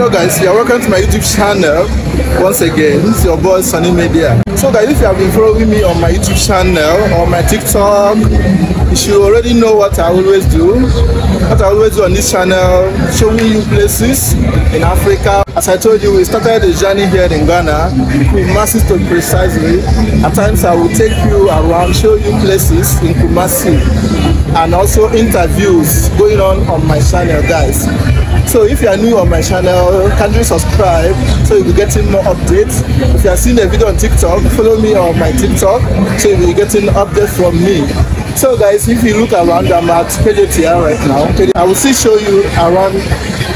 Hello guys, you are welcome to my YouTube channel. Once again, it's your boy Sunny Media. So guys, if you have been following me on my YouTube channel or my TikTok, you should already know what I always do. What I always do on this channel, showing you places in Africa. As I told you, we started the journey here in Ghana, Kumasi to precisely. At times I will take you around, show you places in Kumasi, and also interviews going on my channel, guys. So if you are new on my channel, kindly subscribe so you'll be getting more updates. If you have seen a video on TikTok, follow me on my TikTok so you'll be getting updates from me. So guys, if you look around, I'm at Kejetia right now. I will still show you around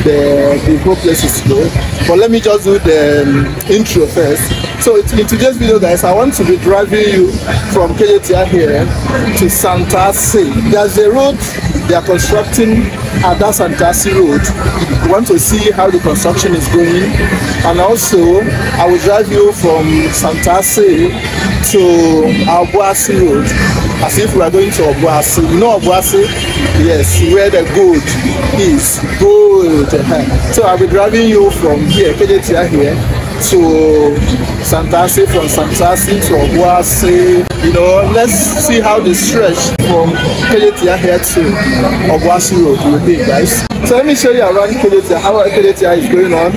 the whole places to go. But let me just do the intro first. So in today's video guys, I want to be driving you from Kejetia here to Santasi. There's a road they are constructing at that Santasi road. We want to see how the construction is going, and also I will drive you from Santasi to Obuasi road, as if we are going to Obuasi. You know Obuasi? Yes, where the gold is. Gold. So I'll be driving you from here, Kejetia here, to Santasi, from Santasi to Obuasi. You know, let's see how the stretch from Kejetia here to Obuasi road will be, guys. So let me show you around Kejetia, how Kejetia is going on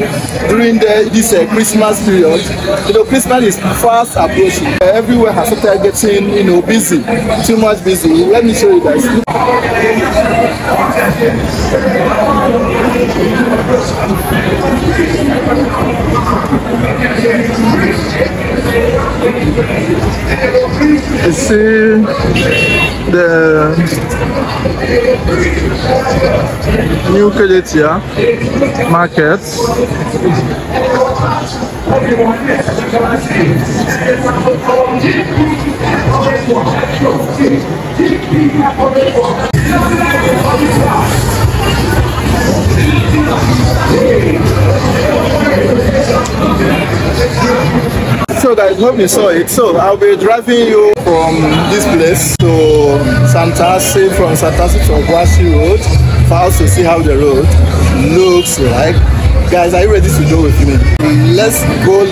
during this Christmas period. You know, Christmas is fast approaching. Everywhere has started getting, you know, busy, too much busy. Let me show you guys. You see the new Kejetia market. So guys, hope you saw it. So I'll be driving you from this place to Santasi, from Santasi to Obuasi road, for us to see how the road looks like. Guys, are you ready to go with me? Let's go.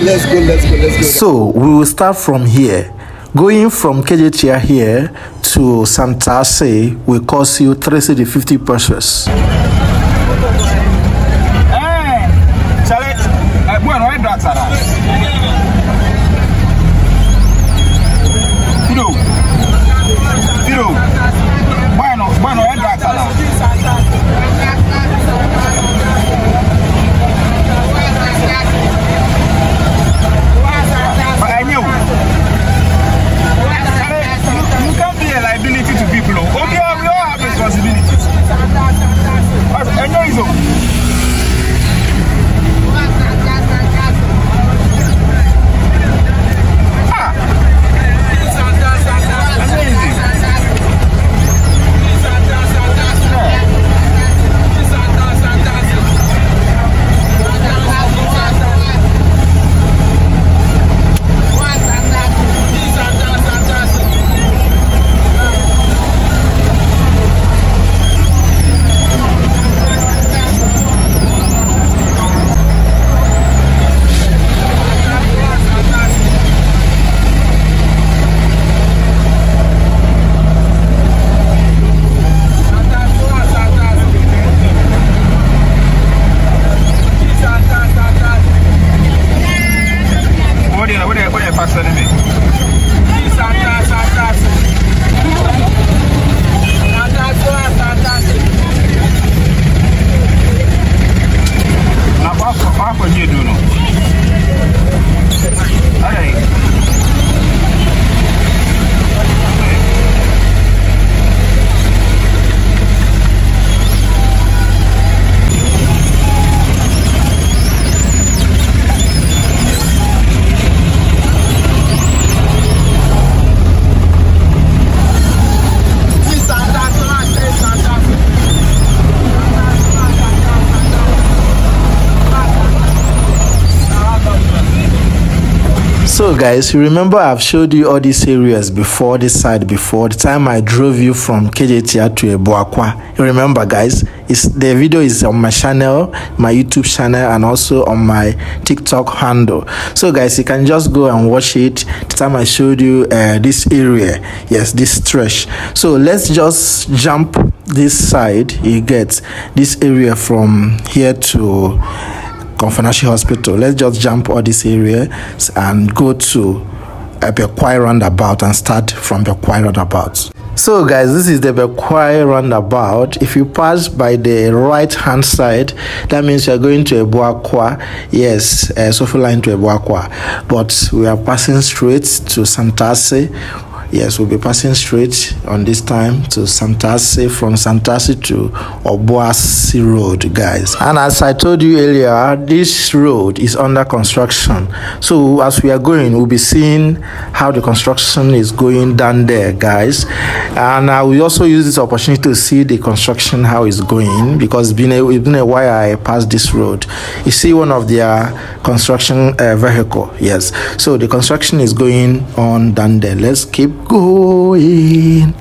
So we will start from here. Going from Kejetia here to Santasi will cost you 350 pesos. So guys, you remember I've showed you all these areas before, this side before, the time I drove you from Kejetia to Obuasi. You remember guys, the video is on my channel, my YouTube channel, and also on my TikTok handle. So guys, you can just go and watch it. The time I showed you this area, yes, this stretch. So let's just jump this side. You get this area from here to Kumasi Hospital. Let's just jump all this area and go to Bekwai roundabout and start from Bekwai roundabout. So guys, this is the Bekwai roundabout. If you pass by the right hand side, that means you are going to Obuasi. Yes, Sofa line to Obuasi, but we are passing straight to Santasi. Yes, we'll be passing straight on this time to Santasi, from Santasi to Obuasi Road, guys. And as I told you earlier, this road is under construction. So as we are going, we'll be seeing how the construction is going down there, guys. And I will also use this opportunity to see the construction, how it's going, because it's been a while I passed this road. You see one of their construction vehicle, yes. So the construction is going on down there. Let's keep going.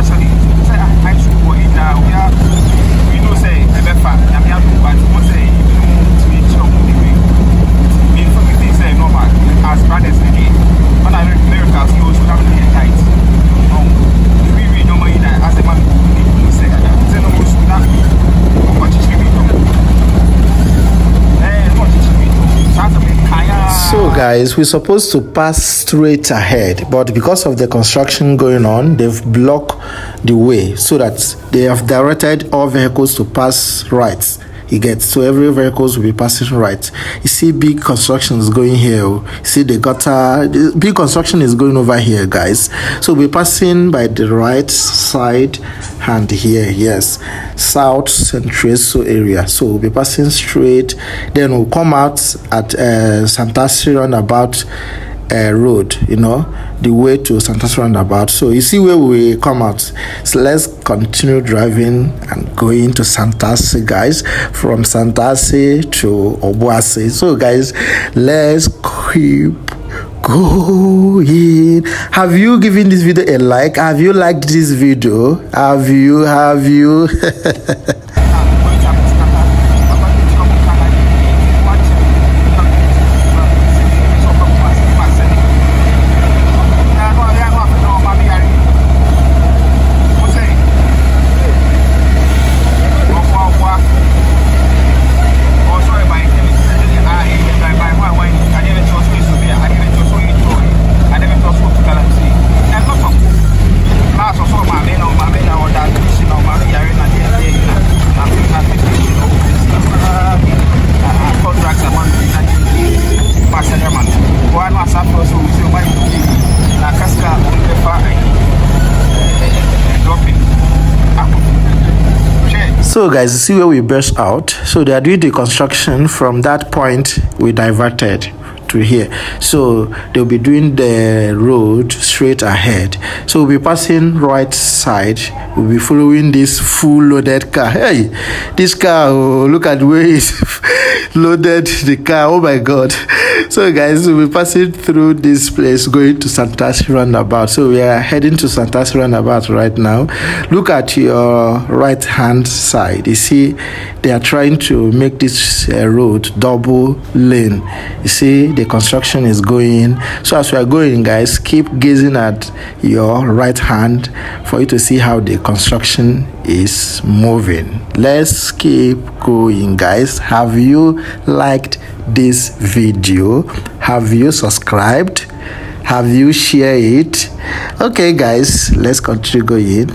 So guys, we're supposed to pass straight ahead, but because of the construction going on, they've blocked the way so that they have directed all vehicles to pass right. You get, so every vehicles will be passing right. You see big construction is going here. You see the gutter, the big construction is going over here, guys. So we're passing by the right side hand here, yes, South Central area. So we'll be passing straight, then we'll come out at Santasi roundabout road, you know, the way to Santasi roundabout. So you see where we come out. So let's continue driving and going to Santasi, guys, from Santasi to Obuasi. So guys, let's keep going. Have you given this video a like? Have you liked this video? Have you So guys, you see where we burst out. So they are doing the construction. From that point we diverted to here, so they'll be doing the road straight ahead. So we'll be passing right side, we'll be following this full loaded car. Hey, this car, oh, look at where it's loaded the car. Oh my god. So guys, we'll be passing through this place going to Santasi roundabout. So we are heading to Santasi roundabout right now. Look at your right hand side. You see they are trying to make this road double lane. You see the construction is going. So as we are going, guys, keep gazing at your right hand for you to see how the construction is moving. Let's keep going, guys. Have you liked this video? Have you subscribed? Have you shared it? Okay guys, let's continue going.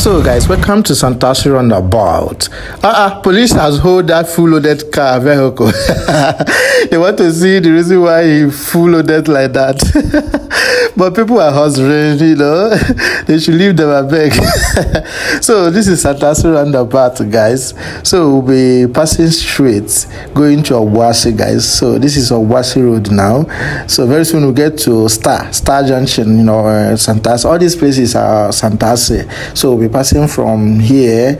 So guys, welcome to Santasi roundabout. Police has hold that full loaded car vehicle. You want to see the reason why he full loaded like that. But people are hustling, you know. They should leave them a beg. So this is Santasi roundabout, guys. So we'll be passing straight going to Obuasi, guys. So this is Obuasi road now. So very soon we'll get to Star Junction, you know, Santasi. All these places are Santasi. So we'll be passing from here.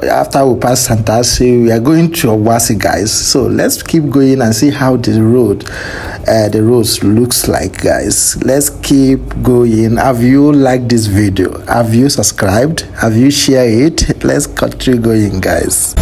After we pass Santasi, we are going to Obuasi, guys. So let's keep going and see how the road looks like, guys. Let's keep going. Have you liked this video? Have you subscribed? Have you shared it? Let's continue going, guys.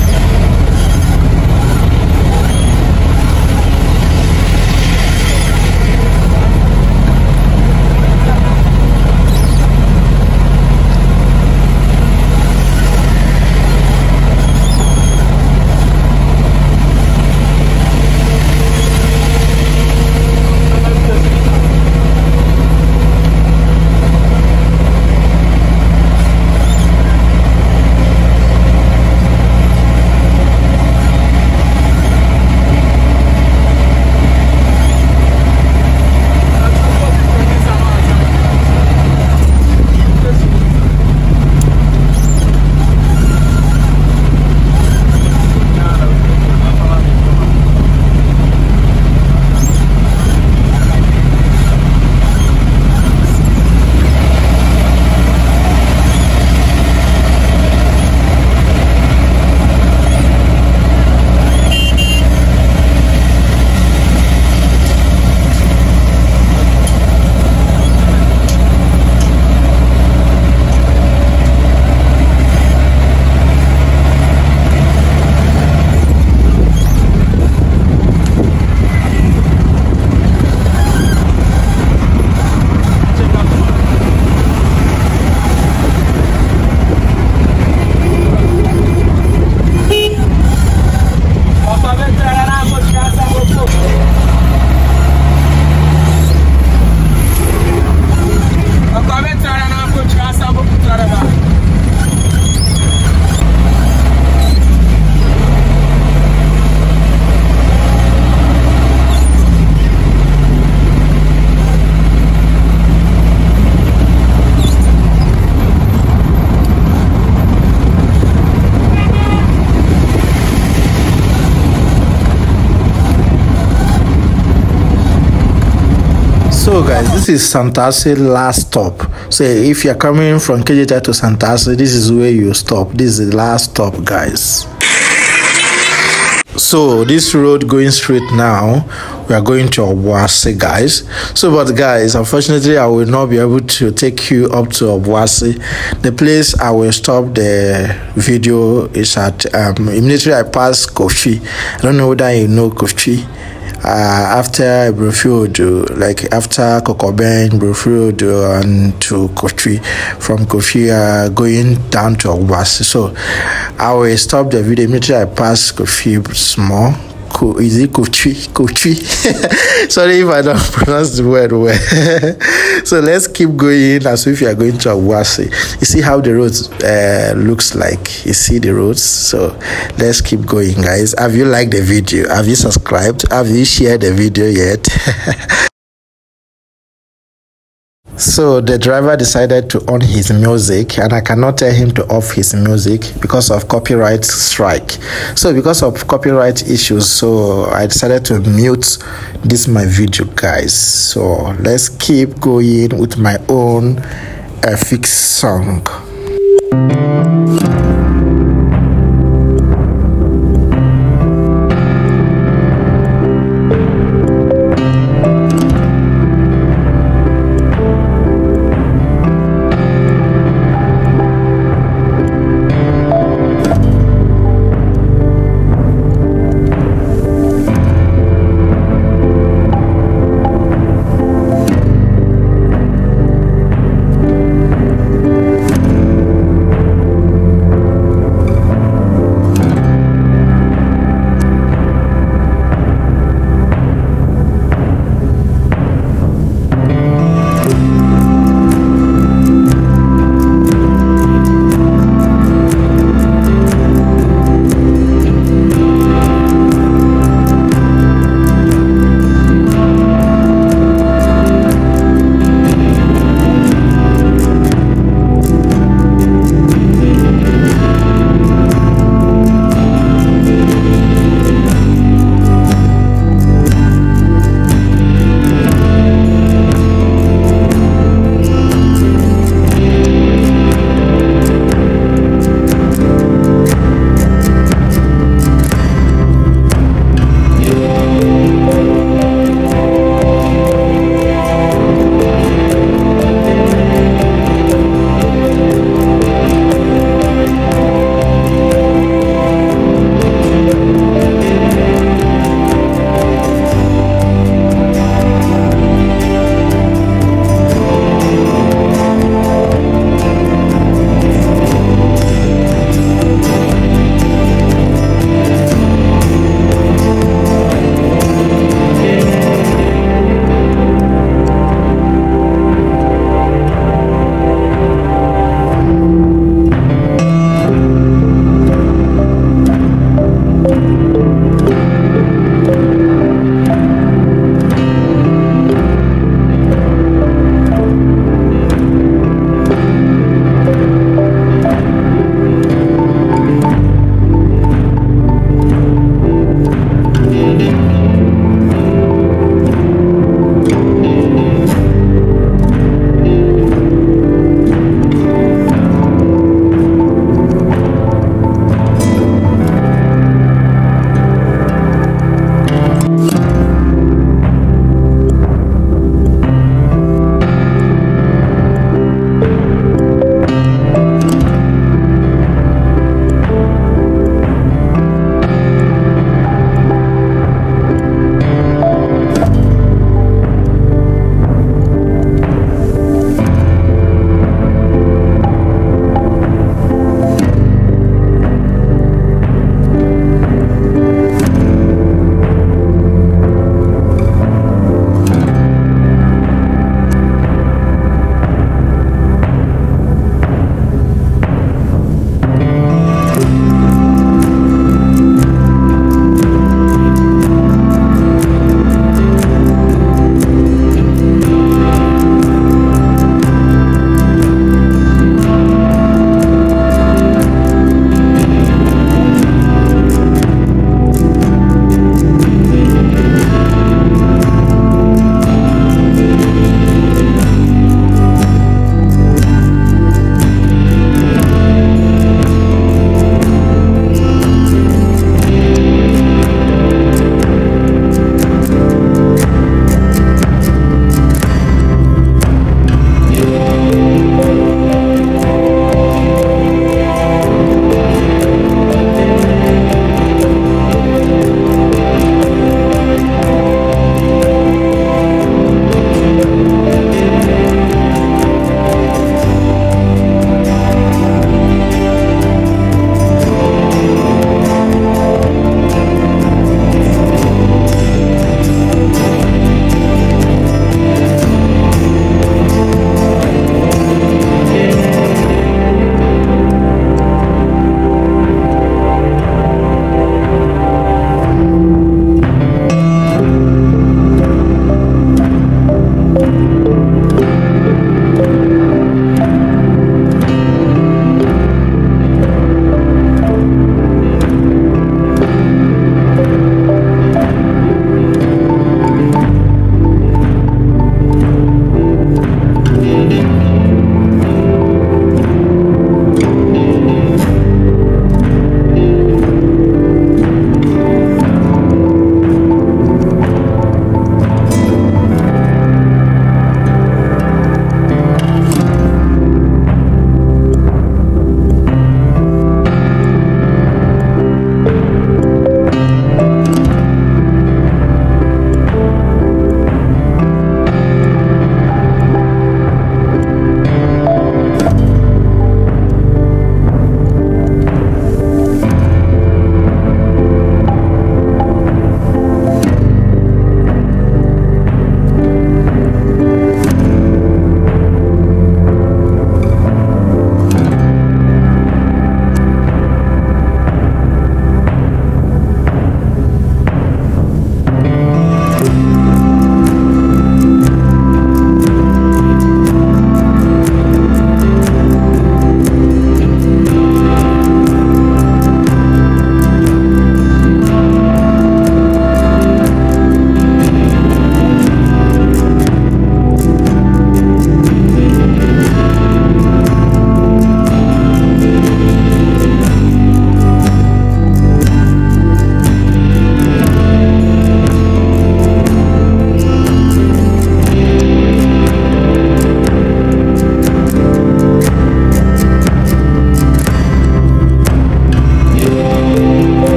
So guys, this is Santasi last stop. So if you're coming from Kejetia to Santasi, this is where you stop. This is the last stop, guys. So this road going straight now, we are going to Obuasi, guys. So but guys, unfortunately I will not be able to take you up to Obuasi. The place I will stop the video is at immediately I pass Kofi. I don't know whether you know Kofi. After Brofield, like after Kokoben, Brofield, and to Kofi, from Kofi going down to Obuasi. So I will stop the video immediately I pass Kofi small. Is it Kofi? Sorry if I don't pronounce the word well. So let's keep going as if you are going to Obuasi. You see how the roads looks like. You see the roads. So let's keep going, guys. Have you liked the video? Have you subscribed? Have you shared the video yet? So the driver decided to on his music, and I cannot tell him to off his music because of copyright strike. So because of copyright issues, so I decided to mute this my video, guys. So let's keep going with my own fixed song.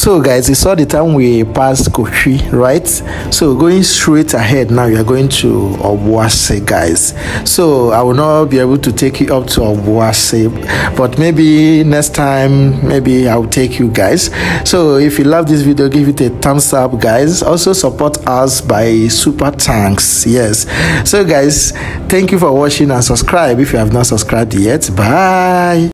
So guys, you saw the time we passed Kochi, right? So going straight ahead now, we are going to Obuasi, guys. So I will not be able to take you up to Obuasi, but maybe next time, maybe I'll take you guys. So if you love this video, give it a thumbs up, guys. Also support us by super thanks. Yes. So guys, thank you for watching and subscribe if you have not subscribed yet. Bye.